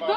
2